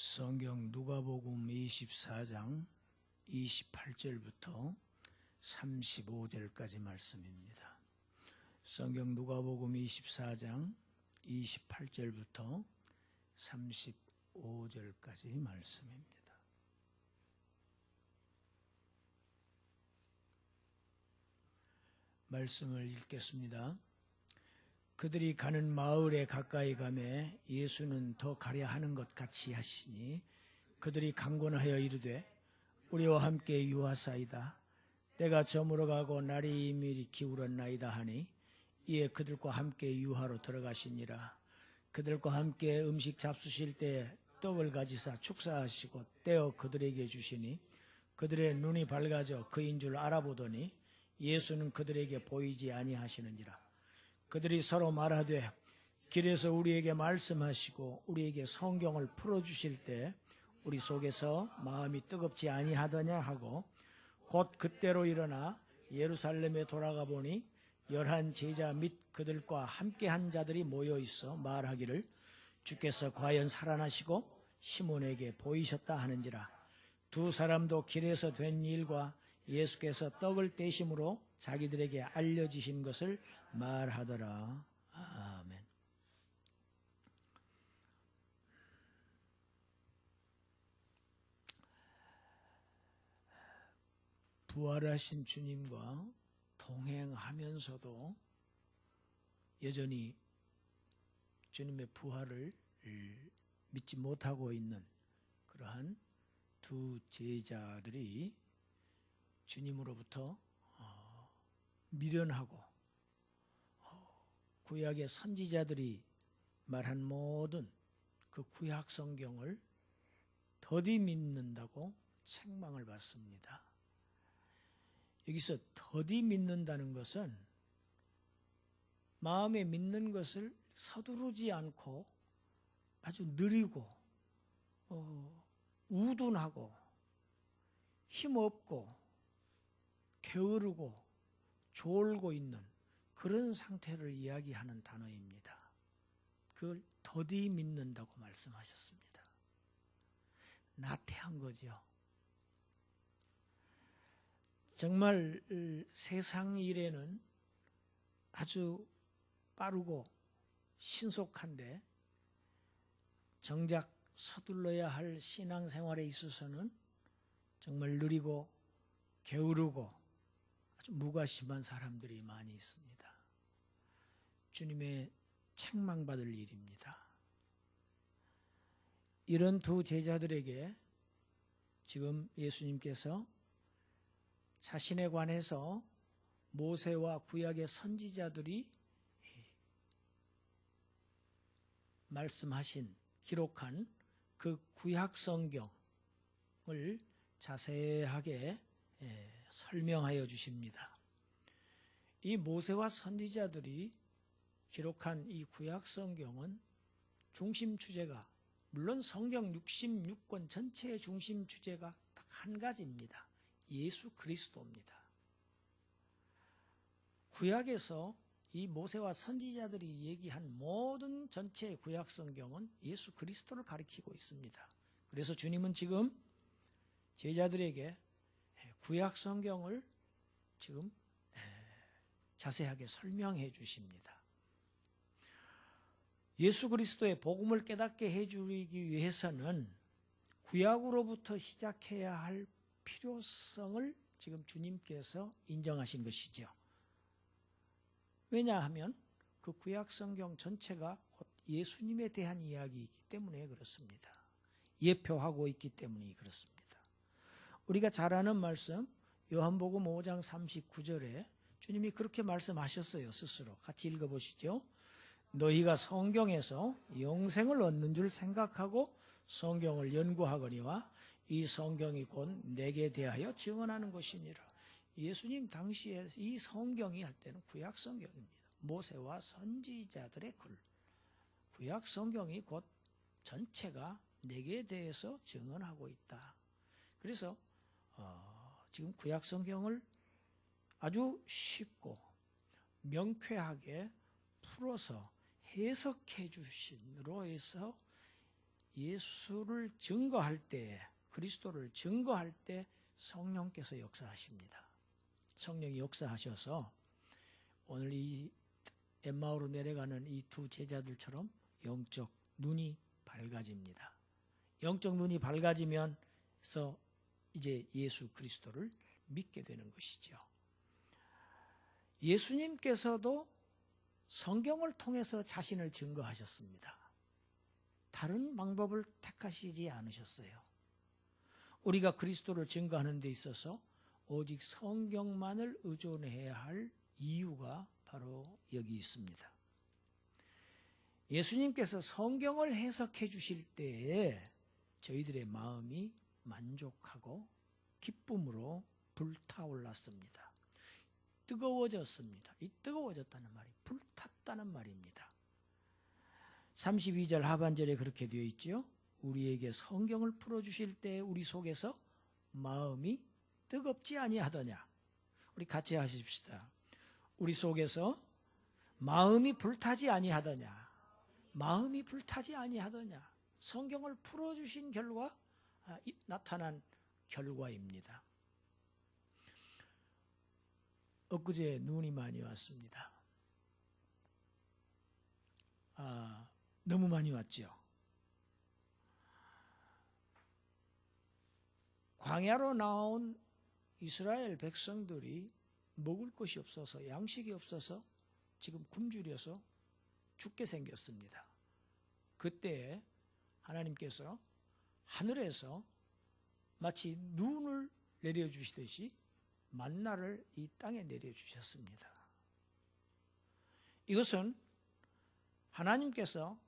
성경 누가복음 24장 28절부터 35절까지 말씀입니다. 성경 누가복음 24장 28절부터 35절까지 말씀입니다. 말씀을 읽겠습니다. 그들이 가는 마을에 가까이 가매 예수는 더 가려 하는 것 같이 하시니 그들이 강권하여 이르되 우리와 함께 유하사이다. 때가 저물어 가고 날이 이미 기울었나이다 하니 이에 그들과 함께 유하로 들어가시니라. 그들과 함께 음식 잡수실 때 떡을 가지사 축사하시고 떼어 그들에게 주시니 그들의 눈이 밝아져 그인 줄 알아보더니 예수는 그들에게 보이지 아니하시느니라. 그들이 서로 말하되 길에서 우리에게 말씀하시고 우리에게 성경을 풀어주실 때 우리 속에서 마음이 뜨겁지 아니하더냐 하고 곧 그때로 일어나 예루살렘에 돌아가 보니 11 제자 및 그들과 함께한 자들이 모여있어 말하기를 주께서 과연 살아나시고 시몬에게 보이셨다 하는지라. 두 사람도 길에서 된 일과 예수께서 떡을 떼심으로 자기들에게 알려지신 것을 말하더라. 아멘. 부활하신 주님과 동행하면서도 여전히 주님의 부활을 믿지 못하고 있는 그러한 두 제자들이 주님으로부터 미련하고 구약의 선지자들이 말한 모든 그 구약 성경을 더디 믿는다고 책망을 받습니다. 여기서 더디 믿는다는 것은 마음에 믿는 것을 서두르지 않고 아주 느리고 우둔하고 힘없고 게으르고 졸고 있는 그런 상태를 이야기하는 단어입니다. 그걸 더디 믿는다고 말씀하셨습니다. 나태한 거죠. 정말 세상 일에는 아주 빠르고 신속한데 정작 서둘러야 할 신앙생활에 있어서는 정말 느리고 게으르고 아주 무관심한 사람들이 많이 있습니다. 주님의 책망받을 일입니다. 이런 두 제자들에게 지금 예수님께서 자신에 관해서 모세와 구약의 선지자들이 말씀하신 기록한 그 구약 성경을 자세하게 설명하여 주십니다. 이 모세와 선지자들이 기록한 이 구약 성경은 중심 주제가 물론 성경 66권 전체의 중심 주제가 딱 한 가지입니다. 예수 그리스도입니다. 구약에서 이 모세와 선지자들이 얘기한 모든 전체의 구약 성경은 예수 그리스도를 가리키고 있습니다. 그래서 주님은 지금 제자들에게 구약 성경을 지금 자세하게 설명해 주십니다. 예수 그리스도의 복음을 깨닫게 해주기 위해서는 구약으로부터 시작해야 할 필요성을 지금 주님께서 인정하신 것이죠. 왜냐하면 그 구약 성경 전체가 곧 예수님에 대한 이야기이기 때문에 그렇습니다. 예표하고 있기 때문에 그렇습니다. 우리가 잘 아는 말씀 요한복음 5장 39절에 주님이 그렇게 말씀하셨어요. 스스로 같이 읽어보시죠. 너희가 성경에서 영생을 얻는 줄 생각하고 성경을 연구하거니와 이 성경이 곧 내게 대하여 증언하는 것이니라. 예수님 당시에 이 성경이 할 때는 구약 성경입니다. 모세와 선지자들의 글. 구약 성경이 곧 전체가 내게 대해서 증언하고 있다. 그래서 지금 구약 성경을 아주 쉽고 명쾌하게 풀어서 해석해 주신으로 해서 예수를 증거할 때, 그리스도를 증거할 때 성령께서 역사하십니다. 성령이 역사하셔서 오늘 이 엠마오로 내려가는 이 두 제자들처럼 영적 눈이 밝아집니다. 영적 눈이 밝아지면서 이제 예수 그리스도를 믿게 되는 것이죠. 예수님께서도 성경을 통해서 자신을 증거하셨습니다. 다른 방법을 택하시지 않으셨어요. 우리가 그리스도를 증거하는 데 있어서 오직 성경만을 의존해야 할 이유가 바로 여기 있습니다. 예수님께서 성경을 해석해 주실 때에 저희들의 마음이 만족하고 기쁨으로 불타올랐습니다. 뜨거워졌습니다. 이 뜨거워졌다는 말이 불탔다는 말입니다. 32절 하반절에 그렇게 되어 있죠. 우리에게 성경을 풀어주실 때 우리 속에서 마음이 뜨겁지 아니하더냐. 우리 같이 하십시다. 우리 속에서 마음이 불타지 아니하더냐. 마음이 불타지 아니하더냐. 성경을 풀어주신 결과 나타난 결과입니다. 엊그제 눈이 많이 왔습니다. 너무 많이 왔죠. 광야로 나온 이스라엘 백성들이 먹을 것이 없어서, 양식이 없어서 지금 굶주려서 죽게 생겼습니다. 그때 하나님께서 하늘에서 마치 눈을 내려주시듯이 만나를 이 땅에 내려주셨습니다. 이것은 하나님께서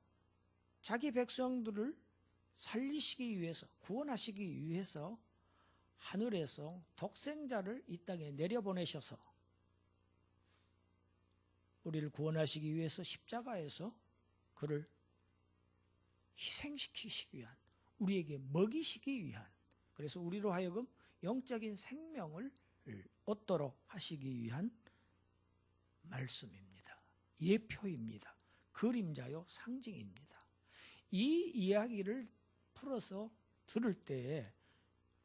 자기 백성들을 살리시기 위해서, 구원하시기 위해서 하늘에서 독생자를 이 땅에 내려보내셔서 우리를 구원하시기 위해서 십자가에서 그를 희생시키시기 위한, 우리에게 먹이시기 위한, 그래서 우리로 하여금 영적인 생명을 얻도록 하시기 위한 말씀입니다. 예표입니다. 그림자요 상징입니다. 이 이야기를 풀어서 들을 때에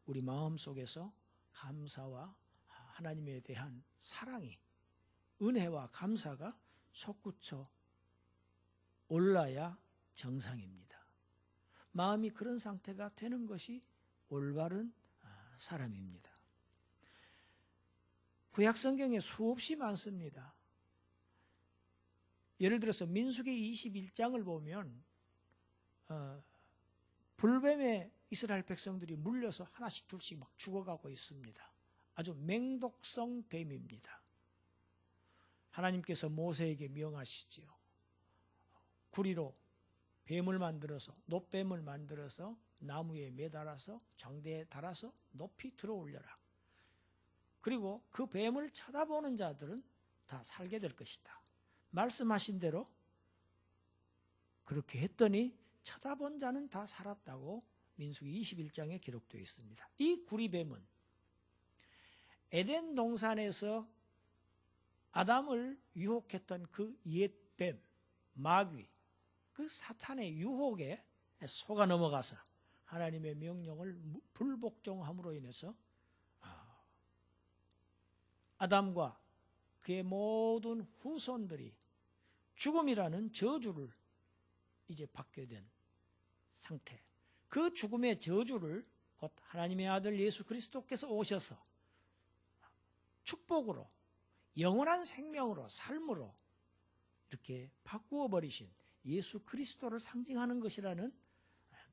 우리 마음속에서 감사와 하나님에 대한 사랑이, 은혜와 감사가 솟구쳐 올라야 정상입니다. 마음이 그런 상태가 되는 것이 올바른 사람입니다. 구약 성경에 수없이 많습니다. 예를 들어서 민수기 21장을 보면 불뱀에 이스라엘 백성들이 물려서 하나씩 둘씩 막 죽어가고 있습니다. 아주 맹독성 뱀입니다. 하나님께서 모세에게 명하시지요. 구리로 뱀을 만들어서, 놋뱀을 만들어서 나무에 매달아서 정대에 달아서 높이 들어 올려라. 그리고 그 뱀을 쳐다보는 자들은 다 살게 될 것이다. 말씀하신 대로 그렇게 했더니 쳐다본 자는 다 살았다고 민수기 21장에 기록되어 있습니다. 이 구리뱀은 에덴 동산에서 아담을 유혹했던 그 옛뱀, 마귀, 그 사탄의 유혹에 속아 넘어가서 하나님의 명령을 불복종함으로 인해서 아담과 그의 모든 후손들이 죽음이라는 저주를 이제 받게 된 상태. 그 죽음의 저주를 곧 하나님의 아들 예수 그리스도께서 오셔서 축복으로, 영원한 생명으로, 삶으로 이렇게 바꾸어 버리신 예수 그리스도를 상징하는 것이라는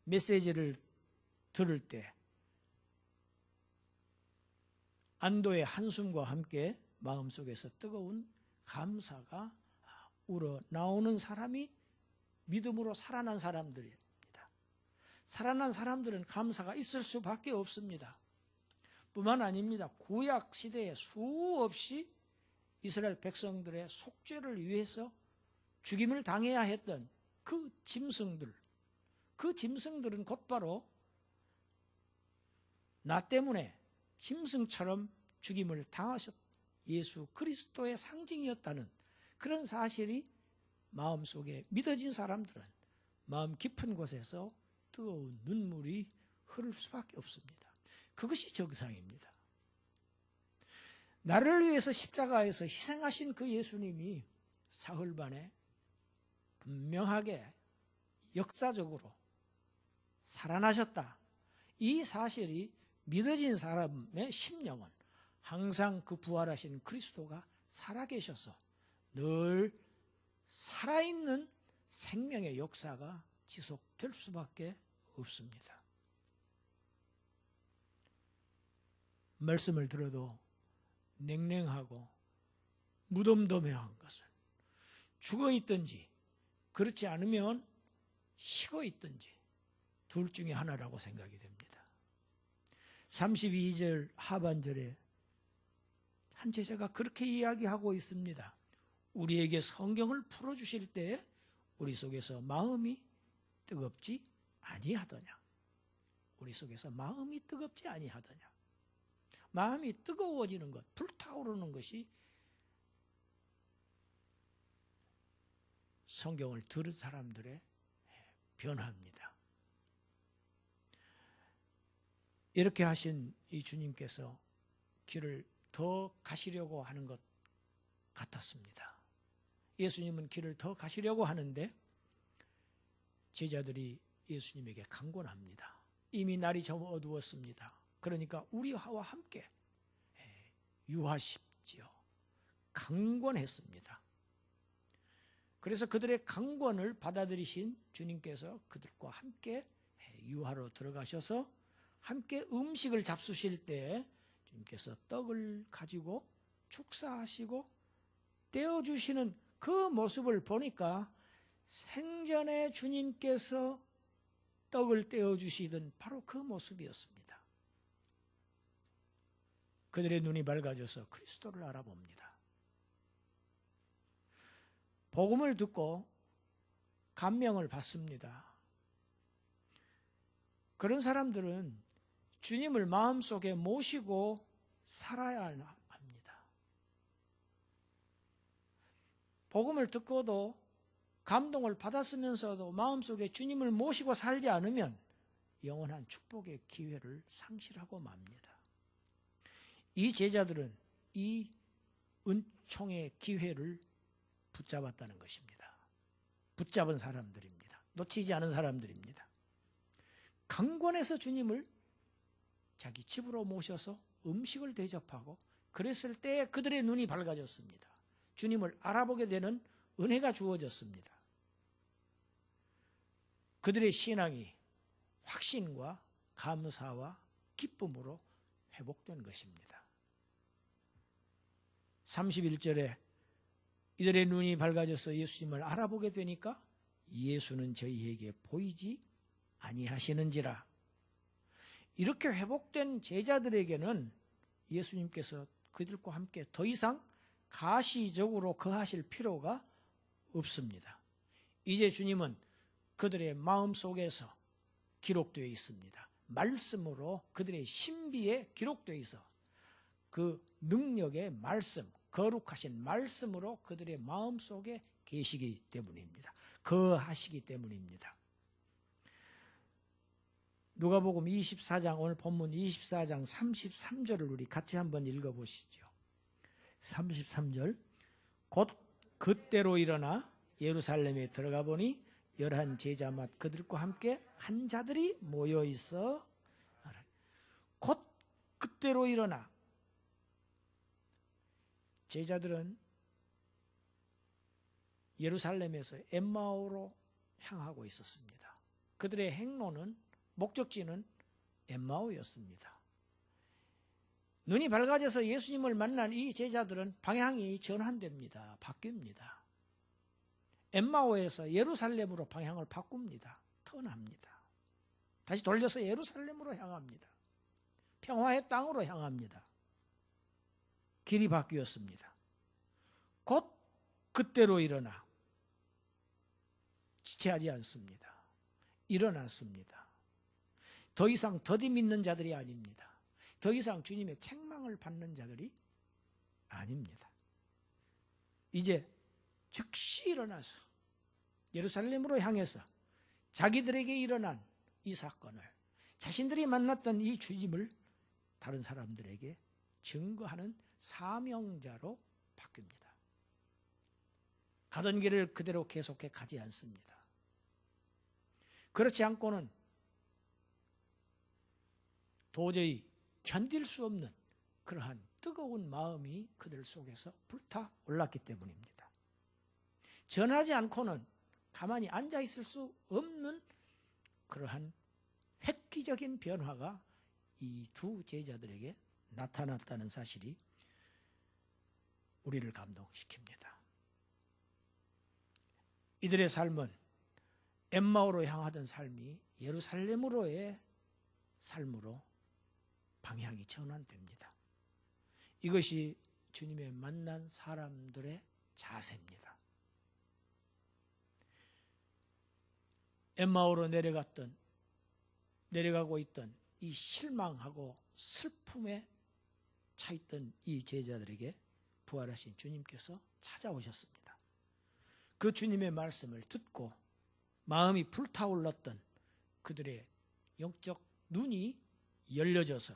메시지를 들을 때 안도의 한숨과 함께 마음속에서 뜨거운 감사가 우러나오는 사람이 믿음으로 살아난 사람들입니다. 살아난 사람들은 감사가 있을 수밖에 없습니다. 뿐만 아닙니다. 구약 시대에 수없이 이스라엘 백성들의 속죄를 위해서 죽임을 당해야 했던 그 짐승들은 곧바로 나 때문에 짐승처럼 죽임을 당하셨 예수 그리스도의 상징이었다는 그런 사실이 마음속에 믿어진 사람들은 마음 깊은 곳에서 뜨거운 눈물이 흐를 수밖에 없습니다. 그것이 정상입니다. 나를 위해서 십자가에서 희생하신 그 예수님이 사흘 만에 분명하게 역사적으로 살아나셨다. 이 사실이 믿어진 사람의 심령은 항상 그 부활하신 그리스도가 살아계셔서 늘 살아있는 생명의 역사가 지속될 수밖에 없습니다. 말씀을 들어도 냉랭하고 무덤덤해한 것은 죽어 있든지 그렇지 않으면 식어 있든지 둘 중에 하나라고 생각이 됩니다. 32절 하반절에 한 제자가 그렇게 이야기하고 있습니다. 우리에게 성경을 풀어주실 때에 우리 속에서 마음이 뜨겁지 아니하더냐. 우리 속에서 마음이 뜨겁지 아니하더냐. 마음이 뜨거워지는 것, 불타오르는 것이 성경을 들은 사람들의 변화입니다. 이렇게 하신 이 주님께서 길을 더 가시려고 하는 것 같았습니다. 예수님은 길을 더 가시려고 하는데 제자들이 예수님에게 강권합니다. 이미 날이 좀 어두웠습니다. 그러니까 우리와 함께 유하십시오. 강권했습니다. 그래서 그들의 강권을 받아들이신 주님께서 그들과 함께 유하로 들어가셔서 함께 음식을 잡수실 때 주님께서 떡을 가지고 축사하시고 떼어주시는 그 모습을 보니까 생전에 주님께서 떡을 떼어주시던 바로 그 모습이었습니다. 그들의 눈이 밝아져서 그리스도를 알아봅니다. 복음을 듣고 감명을 받습니다. 그런 사람들은 주님을 마음속에 모시고 살아야 합니다. 복음을 듣고도 감동을 받았으면서도 마음속에 주님을 모시고 살지 않으면 영원한 축복의 기회를 상실하고 맙니다. 이 제자들은 이 은총의 기회를 붙잡았다는 것입니다. 붙잡은 사람들입니다. 놓치지 않은 사람들입니다. 강권해서 주님을 자기 집으로 모셔서 음식을 대접하고 그랬을 때 그들의 눈이 밝아졌습니다. 주님을 알아보게 되는 은혜가 주어졌습니다. 그들의 신앙이 확신과 감사와 기쁨으로 회복된 것입니다. 31절에 이들의 눈이 밝아져서 예수님을 알아보게 되니까 예수는 저희에게 보이지 아니하시는지라. 이렇게 회복된 제자들에게는 예수님께서 그들과 함께 더 이상 가시적으로 거하실 필요가 없습니다. 이제 주님은 그들의 마음속에서 기록되어 있습니다. 말씀으로 그들의 신비에 기록되어 있어 그 능력의 말씀, 거룩하신 말씀으로 그들의 마음속에 계시기 때문입니다. 거하시기 때문입니다. 누가복음 24장, 오늘 본문 24장 33절을 우리 같이 한번 읽어보시죠. 33절. 곧 그때로 일어나 예루살렘에 들어가 보니 11 제자 및 그들과 함께 한 자들이 모여 있어. 곧 그때로 일어나. 제자들은 예루살렘에서 엠마오로 향하고 있었습니다. 그들의 행로는 목적지는 엠마오였습니다. 눈이 밝아져서 예수님을 만난 이 제자들은 방향이 전환됩니다. 바뀝니다. 엠마오에서 예루살렘으로 방향을 바꿉니다. 턴합니다. 다시 돌려서 예루살렘으로 향합니다. 평화의 땅으로 향합니다. 길이 바뀌었습니다. 곧 그때로 일어나. 지체하지 않습니다. 일어났습니다. 더 이상 더디 믿는 자들이 아닙니다. 더 이상 주님의 책망을 받는 자들이 아닙니다. 이제 즉시 일어나서 예루살렘으로 향해서 자기들에게 일어난 이 사건을, 자신들이 만났던 이 주님을 다른 사람들에게 증거하는 사명자로 바뀝니다. 가던 길을 그대로 계속해 가지 않습니다. 그렇지 않고는 도저히 견딜 수 없는 그러한 뜨거운 마음이 그들 속에서 불타올랐기 때문입니다. 전하지 않고는 가만히 앉아 있을 수 없는 그러한 획기적인 변화가 이 두 제자들에게 나타났다는 사실이 우리를 감동시킵니다. 이들의 삶은 엠마오로 향하던 삶이 예루살렘으로의 삶으로 방향이 전환됩니다. 이것이 주님의 만난 사람들의 자세입니다. 엠마오로 내려가고 있던 이 실망하고 슬픔에 차있던 이 제자들에게 부활하신 주님께서 찾아오셨습니다. 그 주님의 말씀을 듣고 마음이 불타올랐던 그들의 영적 눈이 열려져서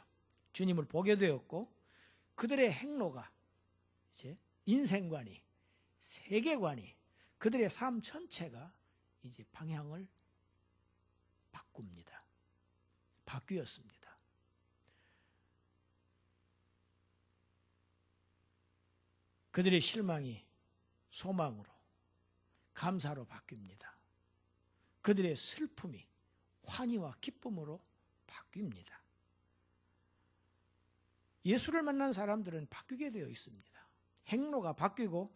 주님을 보게 되었고, 그들의 행로가, 이제 인생관이, 세계관이, 그들의 삶 전체가 이제 방향을 바뀌었습니다. 그들의 실망이 소망으로, 감사로 바뀝니다. 그들의 슬픔이 환희와 기쁨으로 바뀝니다. 예수를 만난 사람들은 바뀌게 되어 있습니다. 행로가 바뀌고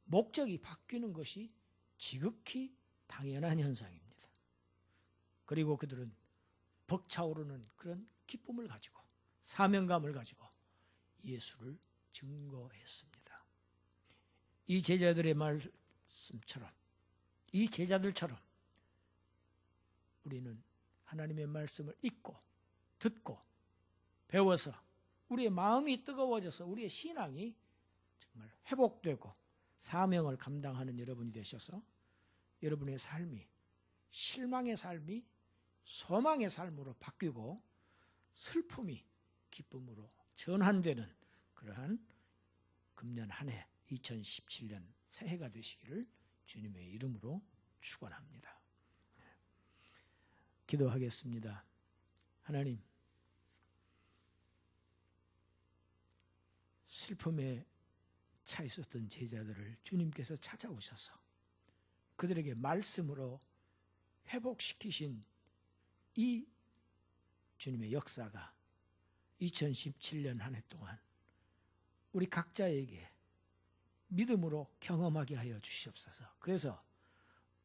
목적이 바뀌는 것이 지극히 당연한 현상입니다. 그리고 그들은 벅차오르는 그런 기쁨을 가지고, 사명감을 가지고 예수를 증거했습니다. 이 제자들의 말씀처럼, 이 제자들처럼 우리는 하나님의 말씀을 읽고 듣고 배워서 우리의 마음이 뜨거워져서 우리의 신앙이 정말 회복되고 사명을 감당하는 여러분이 되셔서 여러분의 삶이 실망의 삶이 소망의 삶으로 바뀌고 슬픔이 기쁨으로 전환되는 그러한 금년 한 해 2017년 새해가 되시기를 주님의 이름으로 축원합니다. 기도하겠습니다. 하나님, 슬픔에 차 있었던 제자들을 주님께서 찾아오셔서 그들에게 말씀으로 회복시키신 이 주님의 역사가 2017년 한 해 동안 우리 각자에게 믿음으로 경험하게 하여 주시옵소서. 그래서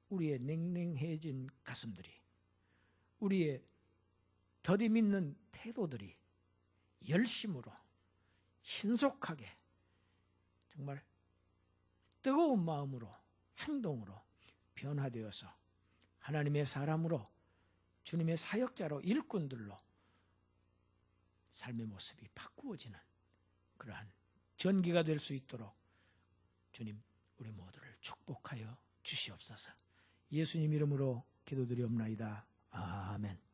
우리의 냉랭해진 가슴들이, 우리의 더디 믿는 태도들이 열심으로 신속하게 정말 뜨거운 마음으로 행동으로 변화되어서 하나님의 사람으로 주님의 사역자로 일꾼들로 삶의 모습이 바꾸어지는 그러한 전기가 될 수 있도록 주님 우리 모두를 축복하여 주시옵소서. 예수님 이름으로 기도드리옵나이다. 아멘.